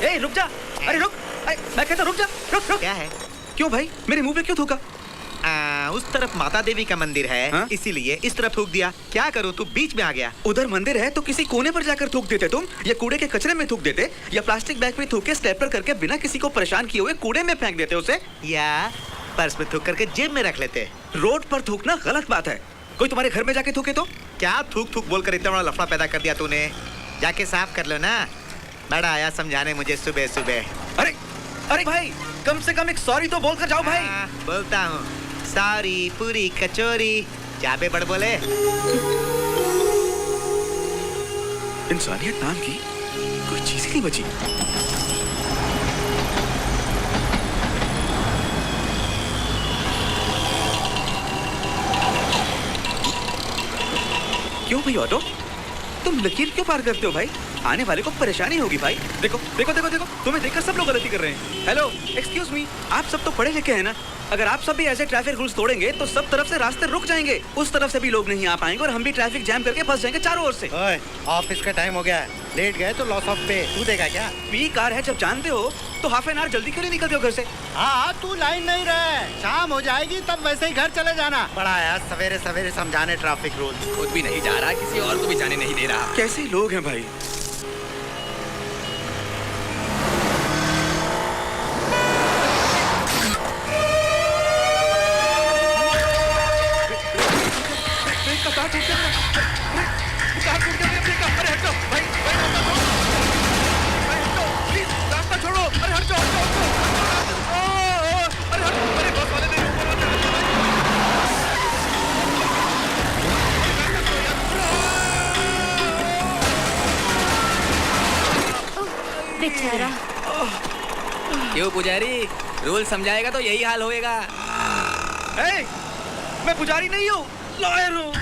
ए रुक जा, अरे रुक, अरे मैं कहता रुक जा, रुक रुक। क्या है? क्यों भाई मेरे मुंह पे क्यों थूका? उस तरफ माता देवी का मंदिर है, हाँ? इसीलिए इस तरफ थूक दिया। क्या करूं, तू बीच में आ गया। उधर मंदिर है तो किसी कोने पर जाकर थूक देते तुम, या कूड़े के कचरे में थूक देते, या प्लास्टिक बैग में थूक के स्टेपलर करके बिना किसी को परेशान किए हुए कूड़े में फेंक देते उसे, या पर्स में थूक करके जेब में रख लेते। रोड पर थूकना गलत बात है। कोई तुम्हारे घर में जाके थूके तो? क्या थूक थूक बोलकर इतना बड़ा लफड़ा पैदा कर दिया तूने? जाके साफ कर लो ना। बड़ा आया समझाने मुझे सुबह सुबह। अरे अरे भाई कम से कम एक सॉरी तो बोलकर जाओ भाई। बोलता हूँ सॉरी पूरी कचोरी, जाबे बड़ बोले। इंसानियत नाम की कोई चीज ही नहीं बची। क्यों भाई ऑटो, तुम लकीर क्यों पार करते हो भाई? आने वाले को परेशानी होगी भाई। देखो देखो देखो देखो, तुम्हें देखकर सब लोग गलती कर रहे हैं। हेलो एक्सक्यूज मी, आप सब तो पढ़े लिखे हैं ना? अगर आप सब भी ऐसे ट्रैफिक रूल्स तोड़ेंगे तो सब तरफ से रास्ते रुक जाएंगे, उस तरफ से भी लोग नहीं आ पाएंगे और हम भी ट्रैफिक जैम करके फंस जाएंगे चारों ओर से। ओए, ऑफिस का टाइम हो गया है, लेट गए तो लॉस ऑफ पे। तू देगा क्या? पी कार है, जब जानते हो तो हाफ एन आवर जल्दी क्यों नहीं निकलते हो घर से? हाँ तू लाइन नहीं रहे, शाम हो जाएगी तब वैसे ही घर चले जाना। बड़ा यार सवेरे सवेरे समझाने ट्रैफिक रूल। खुद भी नहीं जा रहा, किसी और को भी जाने नहीं दे रहा। कैसे लोग हैं भाई। बेचारा। क्यों पुजारी, रूल समझाएगा तो यही हाल होएगा। Hey, मैं पुजारी नहीं हूँ, लॉयर हूँ।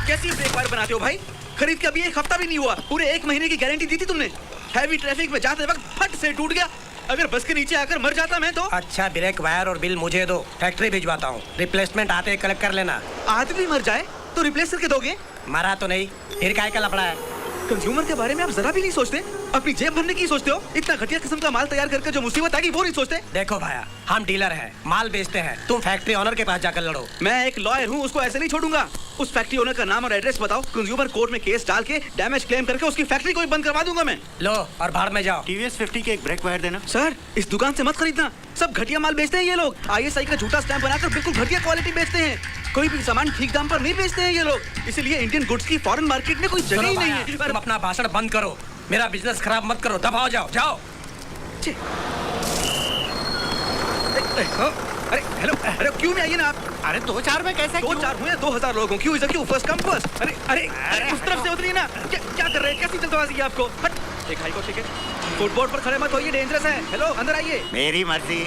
कैसी ब्रेक वायर बनाते हो भाई? खरीद के अभी एक हफ्ता भी नहीं हुआ, पूरे 1 महीने की गारंटी दी थी तुमने। हैवी ट्रैफिक में जाते वक्त फट से टूट गया। अगर बस के नीचे आकर मर जाता मैं तो। अच्छा ब्रेक वायर और बिल मुझे दो, फैक्ट्री भिजवाता हूँ। रिप्लेसमेंट आते ही कलेक्ट कर लेना। आदमी मर जाए तो रिप्लेस करके दोगे? मरा तो नहीं, फिर काय का लफड़ा है? कंज्यूमर के बारे में आप जरा भी नहीं सोचते? अपनी जेब भरने की सोचते हो? इतना घटिया किस्म का माल तैयार करके जो मुसीबत आएगी वो नहीं सोचते? देखो भाया, हम डीलर हैं, माल बेचते हैं, तुम फैक्ट्री ओनर के पास जाकर लड़ो। मैं एक लॉयर हूँ, उसको ऐसे नहीं छोड़ूंगा। उस फैक्ट्री ओनर का नाम और एड्रेस बताओ, कंज्यूमर कोर्ट में केस डाल के डैमेज क्लेम करके उसकी फैक्ट्री को ही बंद करवा दूंगा मैं। लो और भाड़ में जाओ। TVS 50 के एक ब्रेक वायर देना। सर इस दुकान से मत खरीदना, सब घटिया माल बेचते हैं ये लोग। ISI का झूठा स्टैम्प बनाकर बिल्कुल घटिया क्वालिटी बेचते हैं। कोई भी सामान ठीक दाम पर नहीं बेचते हैं ये लोग, इसलिए इंडियन गुड्स की फॉरेन मार्केट में कोई जगह ही नहीं है। तुम अपना भाषण बंद करो, मेरा बिजनेस खराब मत करो, दबाओ जाओ जाओ। अरे हेलो, अरे क्यों नहीं आइए ना आप? अरे 2-4 में कैसे? 2-4 हुए, 2000 लोग हों, क्यों इधर क्यों? First come first. अरे अरे अरे उस तरफ से उतरिए ना। क्या कर रहे हैं? कैसी जल्दबाजी है आपको? हट, एक हाई को टिकट। फुटबोर्ड पर खड़े मत होइए, डेंजरस है। हेलो अंदर आइए। मेरी मर्जी।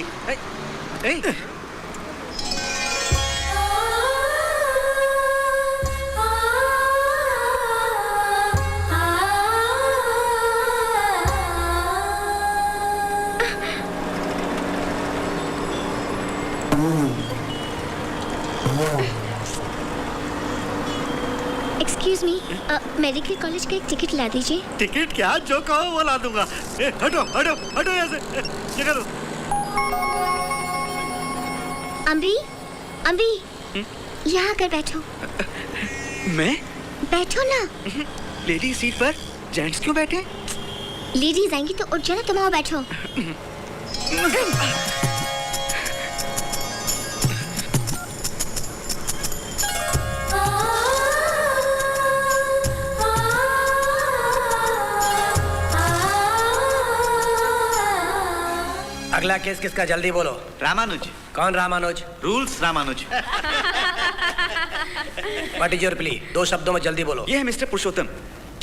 एक्सक्यूज मी, मेडिकल कॉलेज का एक टिकट ला दीजिए। टिकट क्या, जो कहो वो ला दूंगा। हटो हटो हटो यहाँ से। जगह दो। अम्बी, अम्बी, यहाँ आकर बैठो। मैं? बैठो ना। लेडी सीट पर, जेंट्स क्यों बैठे? लेडीज आएंगी तो उठ जाना, तुम आओ बैठो। अगला केस किसका, जल्दी बोलो। रामानुज। कौन Ramanuj? Rules Ramanuj. What is your plea? 2 शब्दों में जल्दी बोलो। ये है मिस्टर पुरुषोत्तम,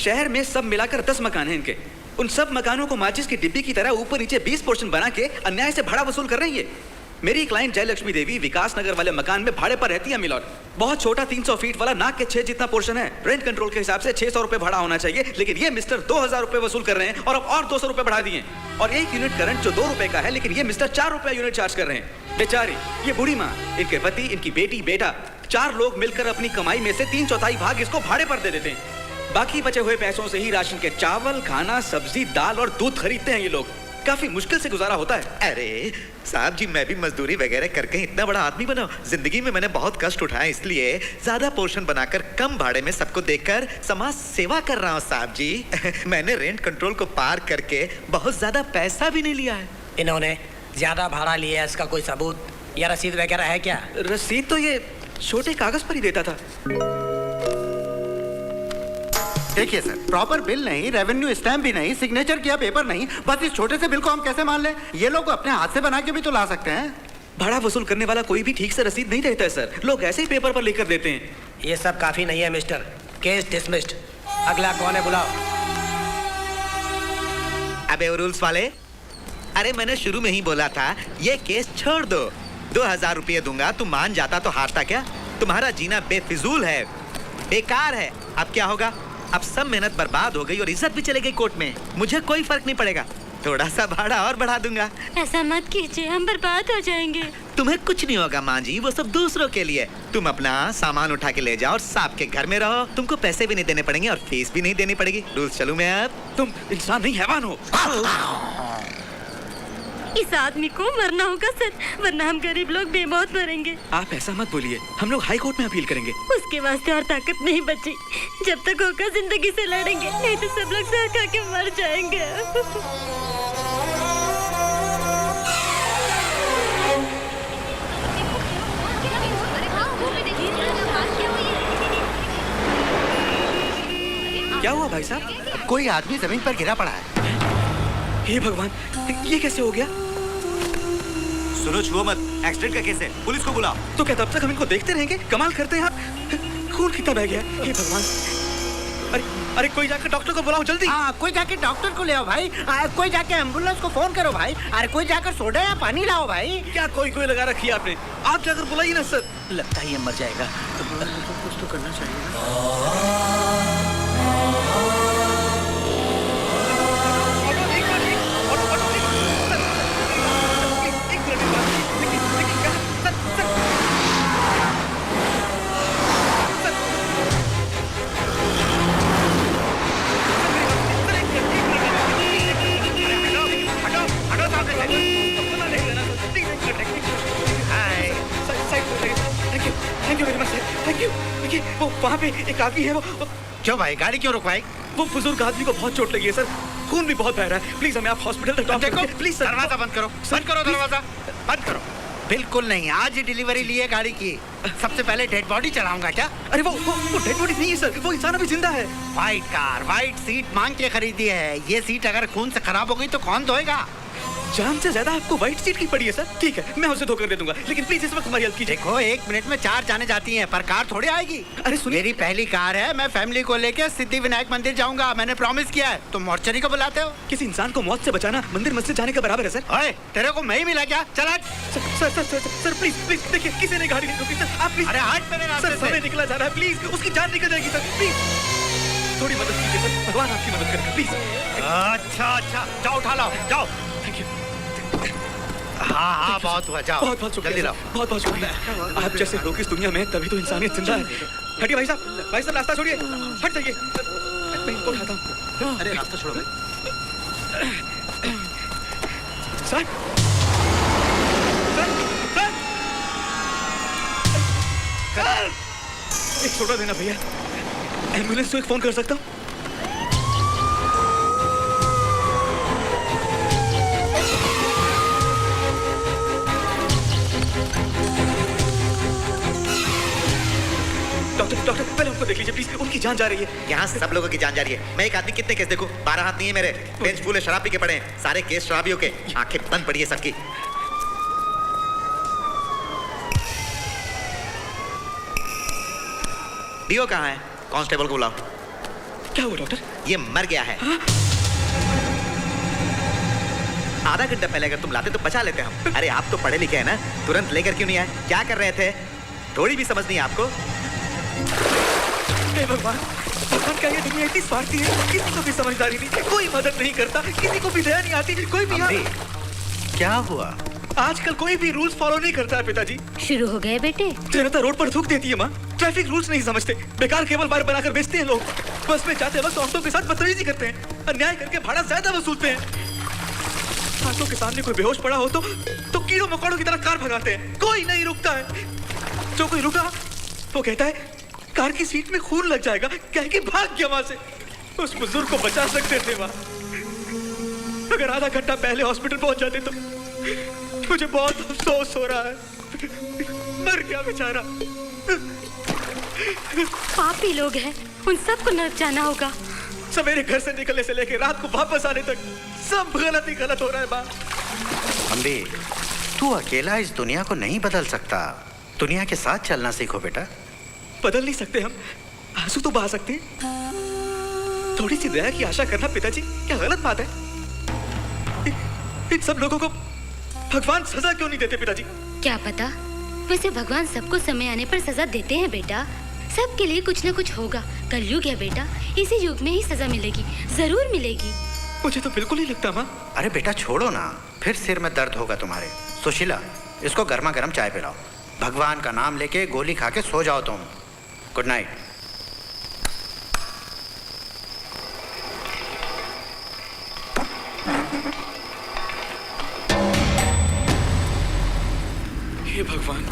शहर में सब मिलाकर 10 मकान हैं इनके। उन सब मकानों को माचिस की डिब्बी की तरह ऊपर नीचे 20 पोर्शन बना के अन्याय से भाड़ा वसूल कर रही है। मेरी क्लाइंट जयलक्ष्मी देवी विकास नगर वाले मकान में भाड़े पर रहती है मिलॉर्ड। बहुत छोटा 300 फीट वाला, नाक के 6 जितना पोर्शन है। रेंट कंट्रोल के हिसाब से 600 रुपए भाड़ा होना चाहिए, लेकिन ये मिस्टर 2000 रुपए वसूल कर रहे हैं और अब और 200 रुपए बढ़ा दिए। और 1 यूनिट करंट जो 2 रुपए का है, लेकिन ये मिस्टर 4 रुपए यूनिट चार्ज कर रहे हैं। बेचारी ये बूढ़ी माँ, इनके पति, इनकी बेटी, बेटा, 4 लोग मिलकर अपनी कमाई में से 3/4 भाग इसको भाड़े पर दे देते हैं। बाकी बचे हुए पैसों से ही राशन के चावल, खाना, सब्जी, दाल और दूध खरीदते हैं ये लोग। काफी मुश्किल से गुजारा होता है। अरे साहब जी, मैं भी मजदूरी वगैरह करके इतना बड़ा आदमी बना हूं। जिंदगी में मैंने बहुत कष्ट उठाए, इसलिए ज्यादा पोर्शन बनाकर कम भाड़े में सबको देकर समाज सेवा कर रहा हूँ साहब जी। मैंने रेंट कंट्रोल को पार करके बहुत ज्यादा पैसा भी नहीं लिया है। इन्होंने ज्यादा भाड़ा लिया है, इसका कोई सबूत या रसीद वगैरह है क्या? रसीद तो ये छोटे कागज पर ही देता था। देखिए सर, प्रॉपर बिल नहीं, रेवेन्यू स्टैम्प भी नहीं, सिग्नेचर किया पेपर नहीं, बस इस छोटे से बिल को हम कैसे मान लें? ये लोग अपने हाथ से बना के भी तो ला सकते हैं। भाड़ा वसूल करने वाला कोई भी ठीक से रसीद नहीं देता है सर, लोग ऐसे ही पेपर पर लेकर देते हैं। ये सब काफी नहीं है मिस्टर, केस डिसमिस्ड। अगला कौन है बुलाओ। अबे वो रूल्स वाले, अरे मैंने शुरू में ही बोला था ये केस छोड़ दो। 2000 रुपये दूंगा, तुम मान जाता तो हारता क्या? तुम्हारा जीना बेफिजूल है, बेकार है। अब क्या होगा? अब सब मेहनत बर्बाद हो गई और इज्जत भी चली गई कोर्ट में। मुझे कोई फर्क नहीं पड़ेगा, थोड़ा सा भाड़ा और बढ़ा दूंगा। ऐसा मत कीजिए, हम बर्बाद हो जाएंगे। तुम्हें कुछ नहीं होगा माँ जी, वो सब दूसरों के लिए। तुम अपना सामान उठा के ले जाओ और सांप के घर में रहो। तुमको पैसे भी नहीं देने पड़ेंगे और फीस भी नहीं देनी पड़ेगी। रूल्स चलूं मैं अब? तुम इंसान नहीं हैवान हो। इस आदमी को मरना होगा सर, वरना हम गरीब लोग बेमौत मरेंगे। आप ऐसा मत बोलिए, हम लोग हाई कोर्ट में अपील करेंगे। उसके वास्ते और ताकत नहीं बची। जब तक होगा जिंदगी से लड़ेंगे, नहीं तो सब लोग सर खा के मर जाएंगे। क्या हुआ भाई साहब? कोई आदमी जमीन पर गिरा पड़ा है। हे भगवान, ये कैसे हो गया? सुनो, छुओ मत, एक्सीडेंट का केस है, पुलिस को बुलाओ। तो क्या तब तक हम इनको देखते रहेंगे? कमाल करते हैं आप। खून कितना बह गया। हे भगवान, अरे अरे कोई जाकर डॉक्टर को बुलाओ जल्दी। हाँ, कोई जाके डॉक्टर को ले आओ भाई। कोई जाके एम्बुलेंस को फोन करो भाई। अरे कोई जाकर सोडा या पानी लाओ भाई। क्या कोई कोई लगा रखी है आपने? आप जाकर बुलाइए ना सर। लगता है ये मर जाएगा। कुछ तो करना चाहिए। वो वहाँ पे एक आदमी है, वो क्यों भाई, गाड़ी क्यों रुकवाई? वो बुजुर्ग आदमी को बहुत चोट लगी है सर, खून भी बहुत बह रहा है। प्लीज हमें आप हॉस्पिटल तक ड्रॉप करिए प्लीज सर। दरवाजा बंद करो, बंद करो दरवाजा, बंद करो। बिल्कुल नहीं, आज ही डिलीवरी ली है गाड़ी की। सबसे पहले डेड बॉडी चढ़ाऊंगा क्या? अरे वो डेड बॉडी नहीं है सर, वो इंसान अभी जिंदा है। व्हाइट कार, व्हाइट सीट मांग के खरीदी है। ये सीट अगर खून से खराब हो गई तो कौन धोएगा? जान से ज्यादा आपको व्हाइट सीट की पड़ी है सर। ठीक है, मैं उसे धोकर दे दूंगा, लेकिन प्लीज इस वक्त हमारी हेल्प कीजिए। देखो, 1 मिनट में 4 जाने जाती हैं, पर कार थोड़ी आएगी। अरे सुनिए, मेरी पहली कार है, मैं फैमिली को लेके सिद्धि विनायक मंदिर जाऊंगा, मैंने प्रॉमिस किया है। तुम मोर्चरी को बुलाते हो? किसी इंसान को मौत से बचाना मंदिर मस्जिद जाने के बराबर है सर। ओए, तेरे को मैं ही मिला क्या? चल हट। Sir sir sir sir please please देखिए, किसी ने गाड़ी नहीं रोकी सर। आप प्लीज। अरे हट मेरे रास्ते सर, से। समय निकला जा रहा है, प्लीज उसकी जान निकल जाएगी सर, प्लीज थोड़ी मदद कीजिए सर, भगवान आपकी मदद करेगा प्लीज। अच्छा, जाओ उठा लाओ, जाओ। Thank you. हाँ हाँ, बहुत हुआ, जाओ बहुत बहुत शुक्रिया जल्दी सर, लाओ। बहुत बहुत शुक्रिया। आप जैसे लोग इस दुनिया में तभी तो इंसानियत जिंदा है। हटिए भाई साहब रास्ता छोड़िए, हट जाइए, मैं इनको उठाता हूँ। अरे रास्ता छोड़ो भाई। सर एक सोडा देना भैया, एम्बुलेंस को एक फोन कर सकता हूँ? डॉक्टर पहले उनको देख लीजिए प्लीज, उनकी जान जा रही है। यहाँ सब लोगों की जान जा रही है। मैं एक आदमी कितने केस देखूं? 12 हाथ नहीं है मेरे, बेंच फूल है, शराब पी के पड़े हैं, सारे केस शराबियों के। आंखें बंद पड़ी है सबकी। डीओ कहाँ है? कांस्टेबल को बुलाओ। क्या हुआ डॉक्टर? ये मर गया है। आधा घंटा पहले अगर तुम लाते तो बचा लेते हम। अरे आप तो पढ़े लिखे हैं ना, तुरंत लेकर क्यों नहीं आए? क्या कर रहे थे? थोड़ी भी समझ नहीं आपको? हे भगवान, क्या ये दुनिया इतनी स्वार्थी है? किसी को भी समझदारी नहीं, कोई मदद नहीं करता, किसी को भी दया नहीं आती, कोई भी क्या हुआ? आजकल कोई भी रूल्स फॉलो नहीं करता है पिताजी। शुरू हो गए बेटे। जनता रोड पर थूक देती है माँ। ट्रैफिक रूल्स नहीं समझते, बेकार केबल वायर बनाकर बेचते हैं लोग। बस में जाते वक्त औरतों के साथ बदतमीजी करते हैं, अन्याय करके भाड़ा ज्यादा वसूलते हैं। आंखों के सामने कोई बेहोश पड़ा हो तो कीड़ों मकोड़ों की तरह कार भगाते हैं। कोई नहीं रुकता है। जो कोई रुका वो कहता है कार की सीट में खून लग जाएगा, क्या है कि भाग गया वहां से। उस बुजुर्ग को बचा सकते थे वहां। अगर आधा घंटा पहले हॉस्पिटल पहुंच जाते तो मुझे बहुत अफसोस हो रहा है। मर गया बेचारा। पापी लोग हैं, उन सबको नर्क जाना होगा। सवेरे घर से निकलने से लेकर रात को वापस आने तक सब गलत ही गलत हो रहा है माँ। अम्बी, तू अकेला इस दुनिया को नहीं बदल सकता। दुनिया के साथ चलना सीखो बेटा। बदल नहीं सकते हम, आंसू तो बहा सकते हैं। थोड़ी सी दया की आशा करना पिताजी क्या गलत बात है? इन सब लोगों को भगवान सजा क्यों नहीं देते पिताजी? क्या पता, वैसे भगवान सबको समय आने पर सजा देते हैं बेटा। सबके लिए कुछ न कुछ होगा। कलयुग है बेटा, इसी युग में ही सजा मिलेगी, जरूर मिलेगी। मुझे तो बिल्कुल नहीं लगता माँ। अरे बेटा छोड़ो ना, फिर सिर में दर्द होगा तुम्हारे। सुशीला, इसको गर्मा गर्म चाय पिलाओ। भगवान का नाम लेके गोली खा के सो जाओ तुम। Good night. हे भगवान,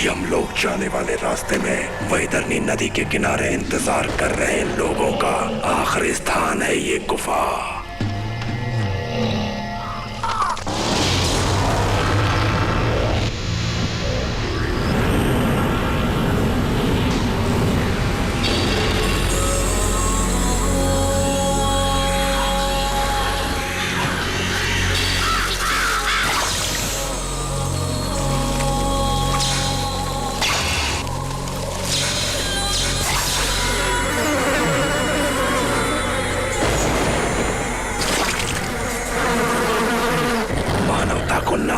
यमलोक जाने वाले रास्ते में वैतरणी नदी के किनारे इंतजार कर रहे लोगों का आखिरी स्थान है ये गुफा।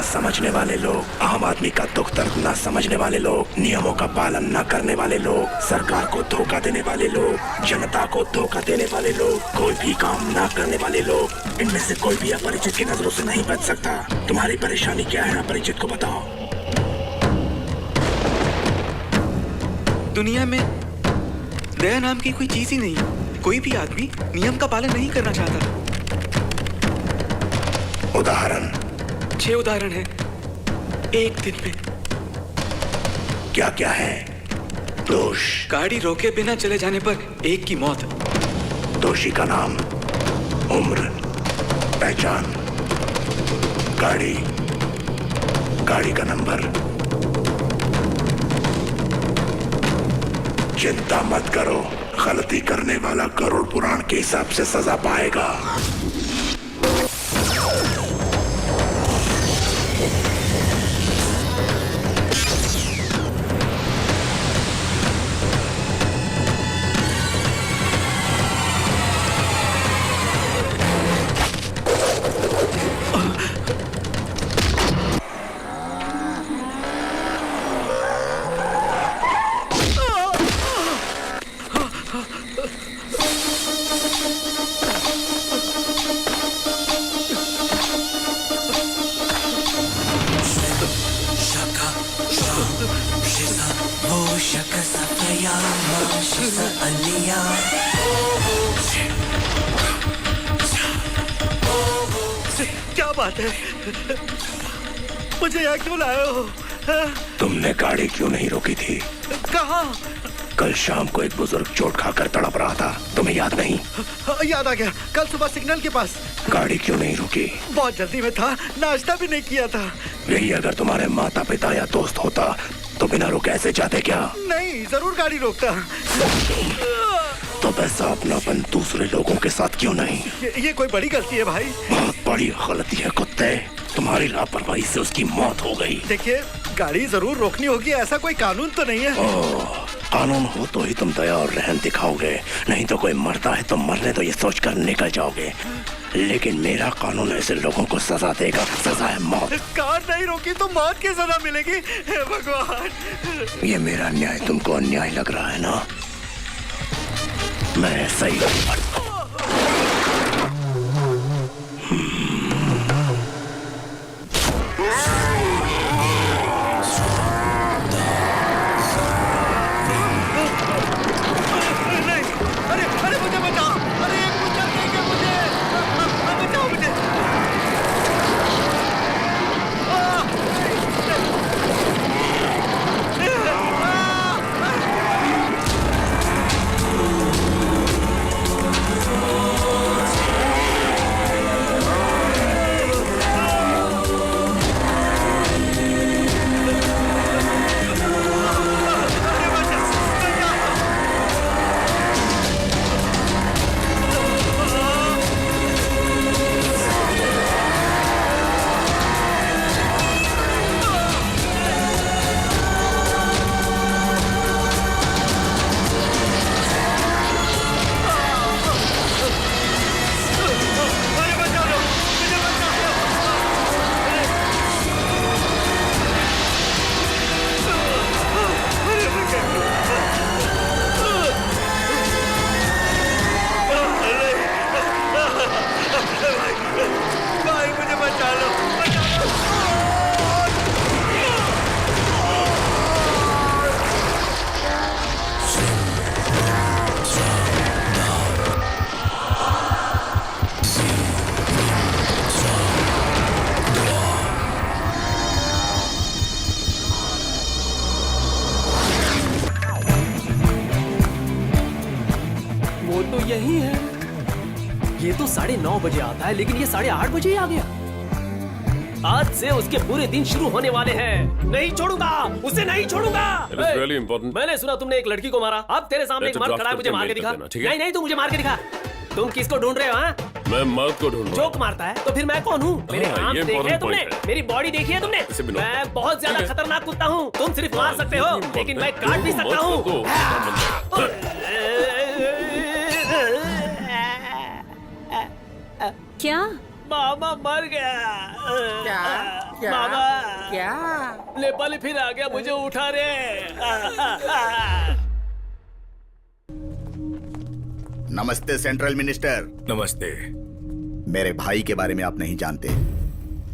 समझने वाले लोग, आम आदमी का दुख दर्द न समझने वाले लोग, नियमों का पालन न करने वाले लोग, सरकार को धोखा देने वाले लोग, जनता को धोखा देने वाले लोग, कोई भी काम न करने वाले लोग, इनमें से कोई भी अपरिचित की नजरों से नहीं बच सकता। तुम्हारी परेशानी क्या है, अपरिचित को बताओ। दुनिया में दया नाम की कोई चीज ही नहीं। कोई भी आदमी नियम का पालन नहीं करना चाहता। उदाहरण 6 उदाहरण है एक दिन में। क्या क्या है? दोष, गाड़ी रोके बिना चले जाने पर एक की मौत। दोषी का नाम, उम्र, पहचान, गाड़ी का नंबर। चिंता मत करो, गलती करने वाला गरुड़ पुराण के हिसाब से सजा पाएगा। क्या बात है? मुझे यहाँ क्यों लाए हो? तुमने गाड़ी क्यों नहीं रोकी थी? कहाँ? कल शाम को एक बुजुर्ग चोट खाकर तड़प रहा था, तुम्हें याद नहीं? याद आ गया, कल सुबह सिग्नल के पास। गाड़ी क्यों नहीं रुकी? बहुत जल्दी में था, नाश्ता भी नहीं किया था। यही अगर तुम्हारे माता पिता या दोस्त होता तो बिना रुके ऐसे जाते क्या? नहीं, जरूर गाड़ी रोकता। तो वैसा अपनापन दूसरे लोगों के साथ क्यों नहीं? ये कोई बड़ी गलती है भाई। बहुत बड़ी गलती है कुत्ते। तुम्हारी लापरवाही से उसकी मौत हो गई। देखिए, गाड़ी जरूर रोकनी होगी, ऐसा कोई कानून तो नहीं है। ओह, कानून हो तो ही तुम दया और रहम दिखाओगे, नहीं तो कोई मरता है तो मरने तो ये सोचकर निकल जाओगे। लेकिन मेरा कानून ऐसे लोगों को सजा देगा, सजा है मौत। कार नहीं रोकी तो मौत की सजा मिलेगी। हे भगवान, ये मेरा न्याय तुमको अन्याय लग रहा है ना? मैं सही यही है। ये तो 9:30 बजे आता है, लेकिन ये 8:30 बजे ही आ गया। आज से उसके पूरे दिन शुरू होने वाले हैं। नहीं छोड़ूंगा, उसे नहीं छोड़ूंगा। really important. मैंने सुना तुमने एक लड़की को मारा। अब तेरे सामने एक मर्द खड़ा है, मुझे मार के दिखा। नहीं, तू मुझे मार के दिखा। तुम किसको ढूंढ रहे हो? हाँ, मैं मर्द को ढूंढ रहा हूं। जोक मारता है तो फिर मैं कौन हूँ? मेरे काम देखे हैं तुमने? मेरी बॉडी देखी है तुमने? मैं बहुत ज्यादा खतरनाक कुत्ता हूँ। तुम सिर्फ मार सकते हो, लेकिन मैं काट भी सकता हूँ। क्या? मामा मर गया। क्या? मामा क्या? नेपाली फिर आ गया, मुझे उठा रे। नमस्ते सेंट्रल मिनिस्टर। नमस्ते। मेरे भाई के बारे में आप नहीं जानते।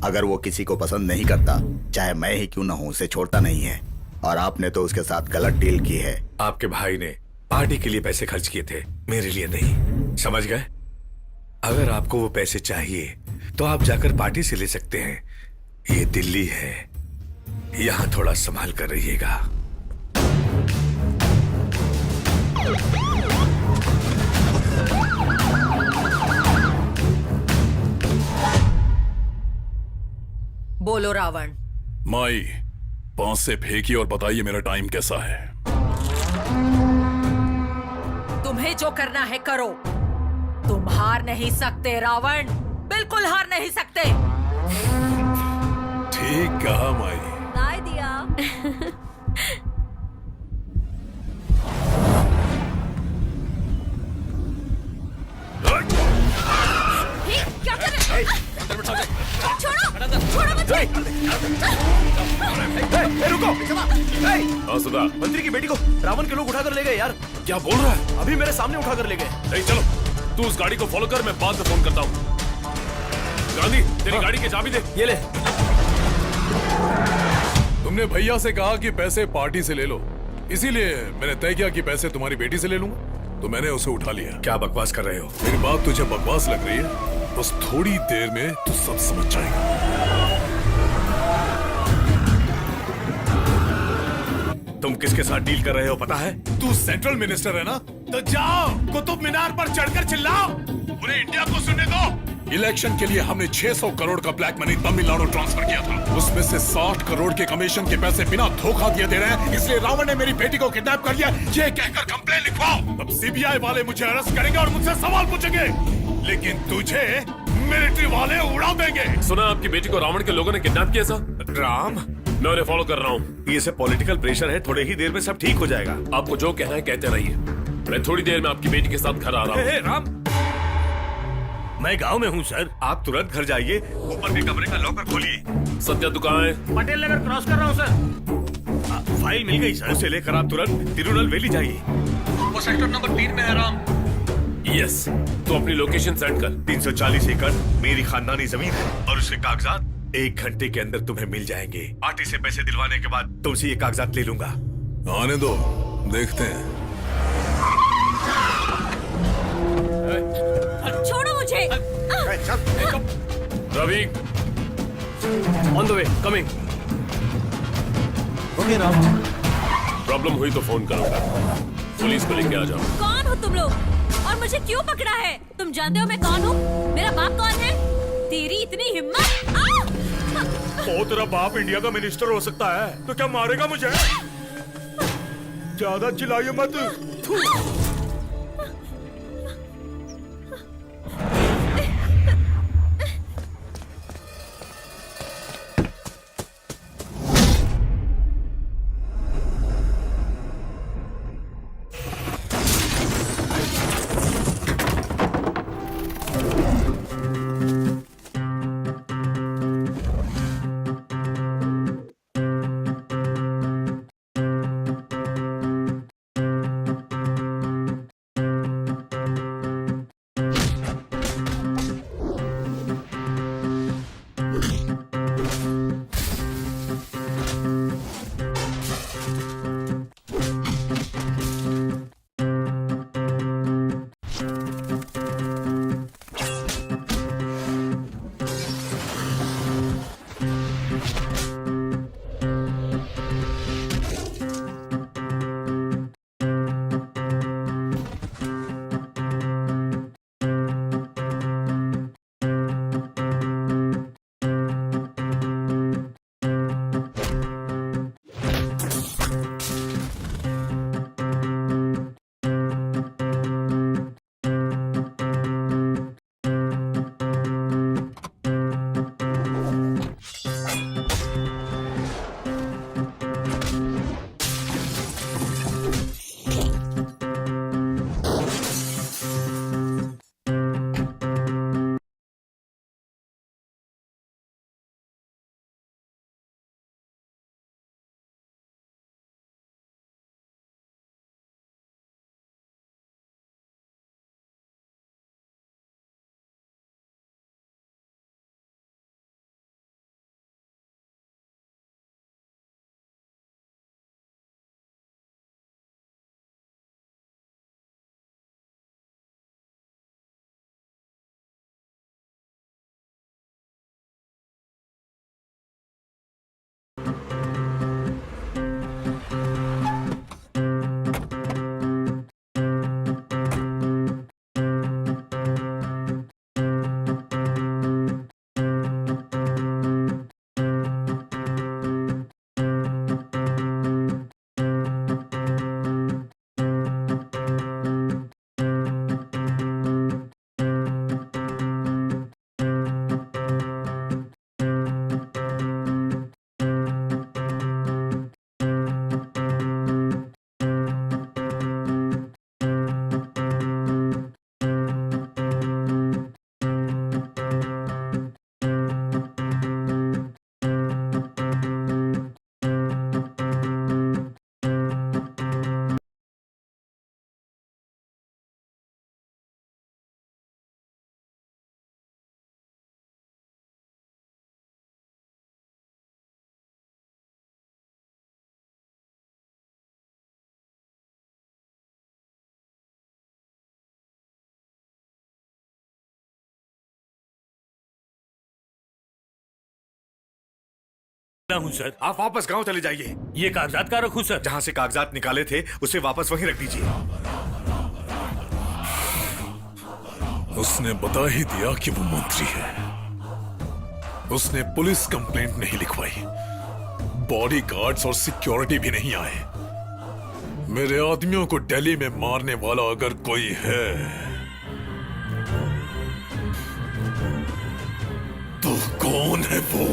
अगर वो किसी को पसंद नहीं करता, चाहे मैं ही क्यों न हूं, उसे छोड़ता नहीं है। और आपने तो उसके साथ गलत डील की है। आपके भाई ने पार्टी के लिए पैसे खर्च किए थे, मेरे लिए नहीं। समझ गए? अगर आपको वो पैसे चाहिए तो आप जाकर पार्टी से ले सकते हैं। ये दिल्ली है, यहाँ थोड़ा संभाल कर रहिएगा। बोलो रावण। माई, 5 से फेंकिए और बताइए मेरा टाइम कैसा है। तुम्हें जो करना है करो। तुम हार नहीं सकते रावण, बिल्कुल हार नहीं सकते। ठीक कहा माई। दाई दिया। क्या कर रहे हो? छोड़ो, छोड़ो मुझे। रुको। हाँ सुधा, मंत्री की बेटी को रावण के लोग उठाकर ले गए यार। क्या बोल रहा है? अभी मेरे सामने उठाकर ले गए। नहीं, चलो तू उस गाड़ी को फॉलो कर, मैं बाद में फोन करता हूँ। गांधी, तेरी गाड़ी की चाबी दे। ये ले। तुमने भैया से कहा कि पैसे पार्टी से ले लो, इसीलिए मैंने तय किया कि पैसे तुम्हारी बेटी से ले लूंगा, तो मैंने उसे उठा लिया। क्या बकवास कर रहे हो? मेरी बात तुझे बकवास लग रही है? बस थोड़ी देर में तू सब समझ जाएगा। तुम किसके साथ डील कर रहे हो पता है? तू सेंट्रल मिनिस्टर है ना? तो जाओ कुतुब मीनार पर चढ़कर चिल्लाओ, पूरे इंडिया को सुनने दो। इलेक्शन के लिए हमने 600 करोड़ का ब्लैक मनी तमिलनाडु ट्रांसफर किया था। उसमें से 60 करोड़ के कमीशन के पैसे बिना धोखा दिए दे रहे हैं, इसलिए रावण ने मेरी बेटी को किडनैप कर लिया, ये कहकर कंप्लेन लिखवाओ। तब सीबीआई वाले मुझे अरेस्ट करेंगे और मुझसे सवाल पूछेंगे, लेकिन तुझे मिलिट्री वाले उड़ा देंगे। सुना आपकी बेटी को रावण के लोगों ने किडनैप किया सर? राम, मैं उन्हें फॉलो कर रहा हूँ। ये सब पॉलिटिकल प्रेशर है, थोड़े ही देर में सब ठीक हो जाएगा। आपको जो कहना है कहते रहिए, मैं थोड़ी देर में आपकी बेटी के साथ घर आ रहा हूँ। राम, मैं गांव में हूँ सर। आप तुरंत घर जाइए, ऊपर के कमरे का लॉकर खोलिए। सत्या तू कहाँ है? पटेल नगर क्रॉस कर रहा हूँ सर। फाइल मिल गई सर। उसे लेकर आप तुरंत तिरुनेलवेली जाइए। वो सेक्टर नंबर 3 में है राम। यस, तो अपनी लोकेशन सेंड कर। 340 एकड़ मेरी खानदानी जमीन है और उसके कागजात 1 घंटे के अंदर तुम्हें मिल जाएंगे। पार्टी से पैसे दिलवाने के बाद तुमसे ये कागजात ले लूंगा। आने दो, देखते हैं। छोड़ो मुझे। Ravi, on the way, coming. Okay Ram. Problem हुई तो फोन करूंगा। पुलिस को लेके आ जाओ। कौन हो तुम लोग और मुझे क्यों पकड़ा है? तुम जानते हो मैं कौन हूँ? मेरा बाप कौन है? तेरी इतनी हिम्मत? ओ, तेरा बाप इंडिया का मिनिस्टर हो सकता है, तो क्या मारेगा मुझे? ज्यादा चिल्लाइए मत। हूँ सर। आप वापस गांव चले जाइए। ये कागजात का रखूं सर? जहाँ से कागजात निकाले थे उसे वापस वहीं रख दीजिए। उसने बता ही दिया कि वो मंत्री है। उसने पुलिस कंप्लेंट नहीं लिखवाई, बॉडीगार्ड्स और सिक्योरिटी भी नहीं आए। मेरे आदमियों को दिल्ली में मारने वाला अगर कोई है तो कौन है वो?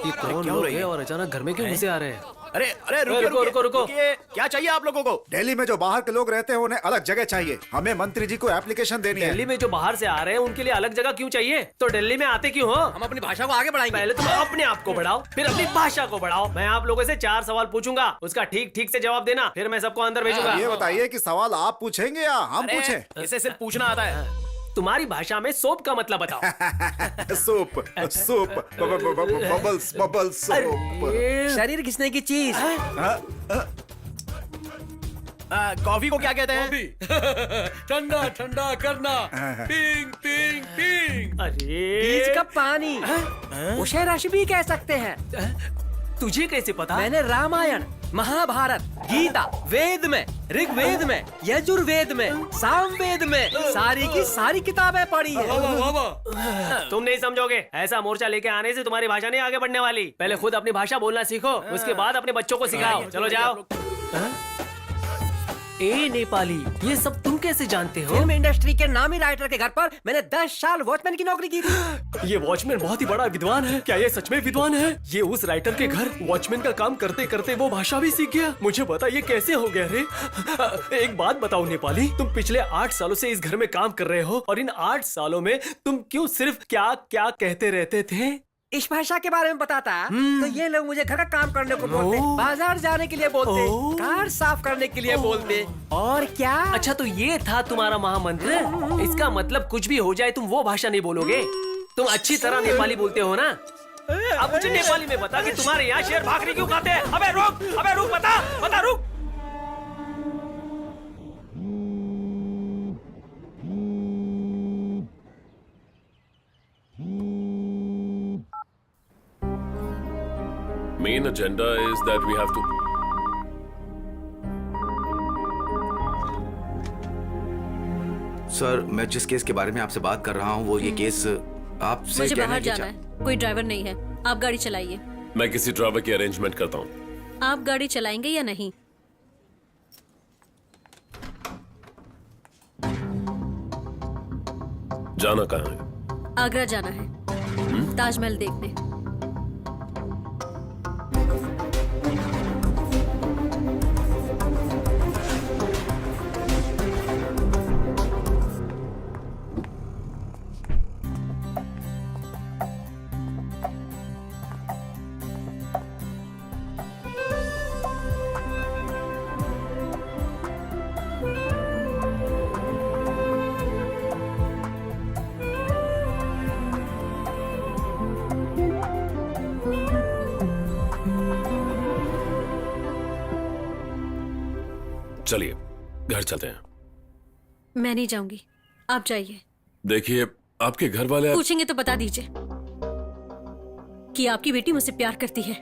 ये कौन लोग हैं और अचानक घर में क्यों घुसे आ रहे हैं? अरे अरे रुको रुको रुको क्या चाहिए आप लोगों को? दिल्ली में जो बाहर के लोग रहते हैं उन्हें अलग जगह चाहिए। हमें मंत्री जी को एप्लीकेशन देनी है। दिल्ली में जो बाहर से आ रहे हैं उनके लिए अलग जगह क्यों चाहिए? तो दिल्ली में आते क्यों हो? हम अपनी भाषा को आगे बढ़ाएंगे। पहले तुम अपने आप को बढ़ाओ, फिर अपनी भाषा को बढ़ाओ। मैं आप लोगों से 4 सवाल पूछूंगा, उसका ठीक ठीक से जवाब देना, फिर मैं सबको अंदर भेजूंगा। ये बताइए कि सवाल आप पूछेंगे या हम पूछें? इसे सिर्फ पूछना आता है। तुम्हारी भाषा में सोप का मतलब बताओ। सूप सूप बबल्स बबल्स शरीर घिसने की चीज। कॉफी को क्या कहते हैं? ठंडा ठंडा करना। Ping ping ping. अरे बीज का पानी, उसे रस भी कह सकते हैं। तुझे कैसे पता? मैंने रामायण, महाभारत, गीता, वेद में, ऋग्वेद में, यजुर्वेद में, सामवेद में सारी की सारी किताबें पढ़ी है। तुम नहीं समझोगे। ऐसा मोर्चा लेके आने से तुम्हारी भाषा नहीं आगे बढ़ने वाली। पहले खुद अपनी भाषा बोलना सीखो, उसके बाद अपने बच्चों को सिखाओ। चलो जाओ। ए नेपाली, ये सब तुम कैसे जानते हो? फिल्म इंडस्ट्री के नामी राइटर के घर पर मैंने 10 साल वॉचमैन की नौकरी की थी। ये वॉचमैन बहुत ही बड़ा विद्वान है। क्या ये सच में विद्वान है? ये उस राइटर के घर वॉचमैन का काम करते करते वो भाषा भी सीख गया। मुझे बता ये कैसे हो गया रे? एक बात बताओ नेपाली, तुम पिछले 8 सालों से इस घर में काम कर रहे हो और इन 8 सालों में तुम क्यों सिर्फ क्या क्या कहते रहते थे? इस भाषा के बारे में बताता तो ये लोग मुझे घर का काम करने को बोलते, बाजार जाने के लिए बोलते, कार साफ करने के लिए बोलते, और क्या। अच्छा तो ये था तुम्हारा महामंत्र? इसका मतलब कुछ भी हो जाए तुम वो भाषा नहीं बोलोगे। तुम अच्छी तरह नेपाली बोलते हो ना? अब मुझे नेपाली में बता कि तुम्हारे यहाँ शेर भाकरी क्यों खाते हैं? अबे रुक, बता रुक। Main agenda is that we have to. Sir, मैं जिस केस के बारे में आपसे बात कर रहा हूँ वो ये केस आपसे मुझे कहने बाहर की जाना है, कोई ड्राइवर नहीं है। आप गाड़ी चलाइए। मैं किसी ड्राइवर की अरेंजमेंट करता हूँ। आप गाड़ी चलाएंगे या नहीं? जाना कहाँ है? आगरा जाना है, ताजमहल देखने। चलिए घर चलते हैं। मैं नहीं जाऊंगी, आप जाइए। देखिए आपके घर वाले पूछेंगे तो बता दीजिए कि आपकी बेटी मुझसे प्यार करती है,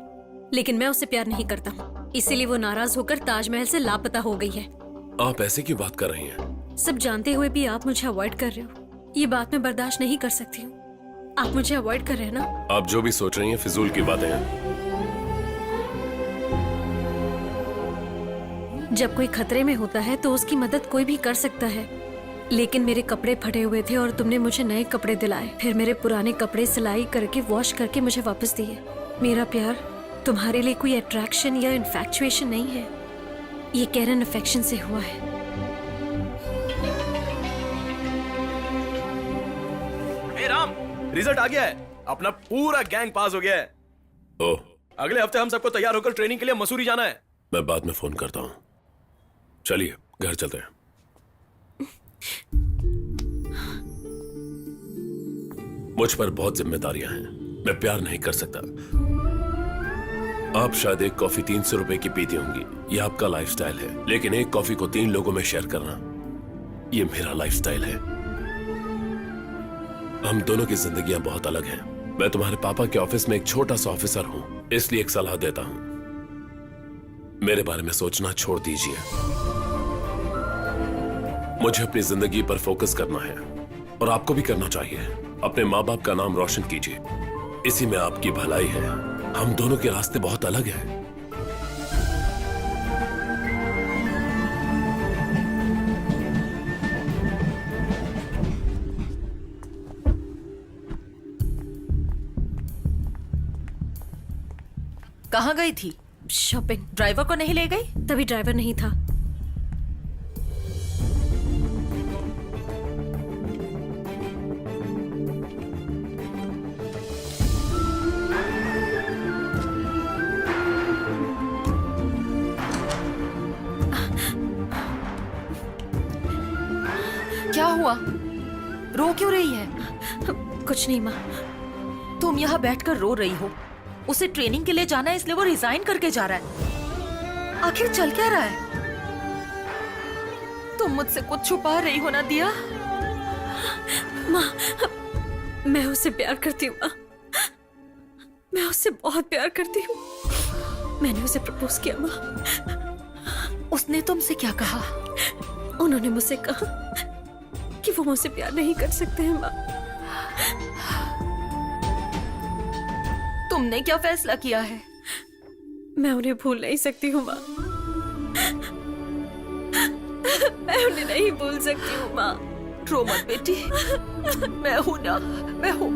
लेकिन मैं उससे प्यार नहीं करता हूँ। इसीलिए वो नाराज होकर ताजमहल से लापता हो गई है। आप ऐसे क्यों बात कर रही हैं? सब जानते हुए भी आप मुझे अवॉइड कर रहे हो। ये बात मैं बर्दाश्त नहीं कर सकती हूँ। आप मुझे अवॉइड कर रहे हैं ना? आप जो भी सोच रही हैं फिजूल की बातें हैं। जब कोई खतरे में होता है तो उसकी मदद कोई भी कर सकता है, लेकिन मेरे कपड़े फटे हुए थे और तुमने मुझे नए कपड़े दिलाए, फिर मेरे पुराने कपड़े सिलाई करके वॉश करके मुझे वापस दिए। मेरा प्यार तुम्हारे लिए कोई अट्रैक्शन या इन्फैक्चुएशन नहीं है, ये कैरन अफेक्शन से हुआ है। हे राम, रिजल्ट आ गया है। अपना पूरा गैंग पास हो गया है। ओह, अगले हफ्ते हम सबको तैयार होकर ट्रेनिंग के लिए मसूरी जाना है। मैं बाद में फोन करता हूँ। चलिए घर चलते हैं। मुझ पर बहुत जिम्मेदारियां हैं, मैं प्यार नहीं कर सकता। आप शायद एक कॉफी 300 रुपए की पीती होंगी, यह आपका लाइफस्टाइल है, लेकिन एक कॉफी को 3 लोगों में शेयर करना यह मेरा लाइफस्टाइल है। हम दोनों की जिंदगियां बहुत अलग हैं। मैं तुम्हारे पापा के ऑफिस में एक छोटा सा ऑफिसर हूं, इसलिए एक सलाह देता हूं। मेरे बारे में सोचना छोड़ दीजिए। मुझे अपनी जिंदगी पर फोकस करना है और आपको भी करना चाहिए। अपने माँ बाप का नाम रोशन कीजिए, इसी में आपकी भलाई है। हम दोनों के रास्ते बहुत अलग हैं। कहाँ गई थी? शॉपिंग। ड्राइवर को नहीं ले गई? तभी ड्राइवर नहीं था। क्या हुआ? रो क्यों रही है? कुछ नहीं माँ। तुम यहाँ बैठकर रो रही हो। उसे ट्रेनिंग के लिए जाना है, इसलिए वो रिजाइन करके जा रहा है। आखिर चल क्या रहा है? तुम मुझसे कुछ छुपा रही हो ना दिया? माँ, मैं उससे प्यार करती हूँ माँ। मैं उससे बहुत प्यार करती हूँ। मैंने उसे प्रपोज किया माँ। उसने तुमसे क्या कहा? उन्होंने मुझसे कहा कि वो मुझसे प्यार नहीं कर सकते हैं माँ। तुमने क्या फैसला किया है? मैं उन्हें भूल नहीं सकती हूँ माँ। मैं उन्हें नहीं भूल सकती हूँ माँ। रो मत बेटी, मैं हूँ ना, मैं हूँ।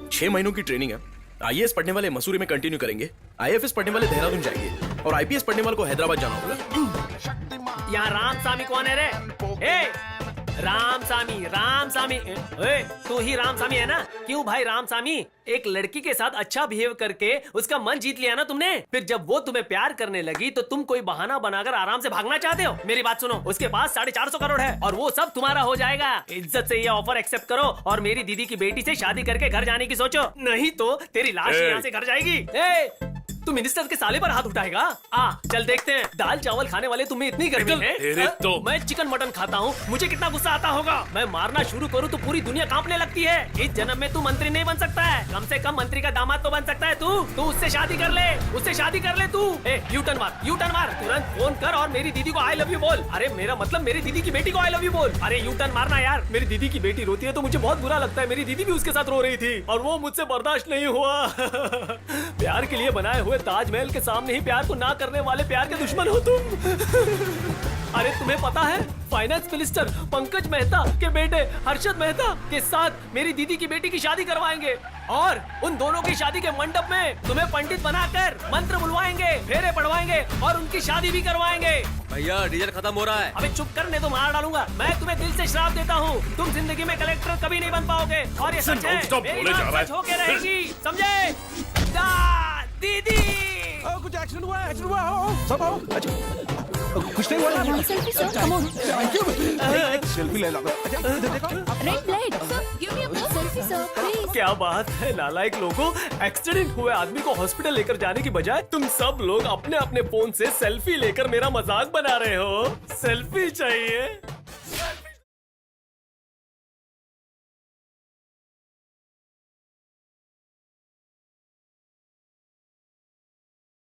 6 महीनों की ट्रेनिंग है। आईएएस पढ़ने वाले मसूरी में कंटिन्यू करेंगे, आईएफएस पढ़ने वाले देहरादून जाएंगे और आईपीएस पढ़ने वाले को हैदराबाद जाना होगा। यहाँ रामसामी कौन है रे? ए, रामसामी तू ही रामसामी है ना? क्यों भाई रामसामी? एक लड़की के साथ अच्छा बिहेव करके उसका मन जीत लिया ना तुमने। फिर जब वो तुम्हें प्यार करने लगी तो तुम कोई बहाना बनाकर आराम से भागना चाहते हो। मेरी बात सुनो, उसके पास 450 करोड़ है और वो सब तुम्हारा हो जाएगा। इज्जत से ये ऑफर एक्सेप्ट करो और मेरी दीदी की बेटी से शादी करके घर जाने की सोचो, नहीं तो तेरी लाश यहाँ से घर जाएगी। तू मिनिस्टर के साले पर हाथ उठाएगा? चल देखते हैं। दाल चावल खाने वाले तुम्हें इतनी गर्मी है? तो मैं चिकन मटन खाता हूँ, मुझे कितना गुस्सा आता होगा। मैं मारना शुरू करूँ तो पूरी दुनिया कांपने लगती है। इस जन्म में तू मंत्री नहीं बन सकता है, कम से कम मंत्री का दामाद तो बन सकता है तू उससे शादी कर ले, उससे शादी कर ले तू। यू टर्न मार, तुरंत फोन कर और मेरी दीदी को आई लव यू बोल। अरे मेरा मतलब मेरी दीदी की बेटी को आई लव यू बोल। अरे यू टर्न मारना यार। मेरी दीदी की बेटी रोती है तो मुझे बहुत बुरा लगता है। मेरी दीदी भी उसके साथ रो रही थी और वो मुझसे बर्दाश्त नहीं हुआ। प्यार के लिए बनाए हुए ताजमहल के सामने ही प्यार को ना करने वाले प्यार के दुश्मन हो तुम। अरे तुम्हें पता है, फाइनेंस मिनिस्टर पंकज मेहता के बेटे हर्षद मेहता के साथ मेरी दीदी की बेटी की शादी करवाएंगे और उन दोनों की शादी के मंडप में तुम्हें पंडित बनाकर मंत्र बुलवाएंगे, फेरे पढ़वाएंगे और उनकी शादी भी करवाएंगे। भैया डीजल खत्म हो रहा है। अबे चुप करने तो मार डालूंगा। मैं तुम्हें दिल से श्राप देता हूँ, तुम जिंदगी में कलेक्टर कभी नहीं बन पाओगे और ये सच है, मेरी बात सच होके रहेगी, समझे? दीदी कुछ एक्सीडेंट हुआ है, एक्सीडेंट हुआ सब आओ। अच्छा कुछ नहीं हुआ। सेल्फी ले लो। क्या बात है नालायक लोगों, एक्सीडेंट हुए आदमी को हॉस्पिटल लेकर जाने की बजाय तुम सब लोग अपने अपने फोन से सेल्फी लेकर मेरा मजाक बना रहे हो। सेल्फी चाहिए?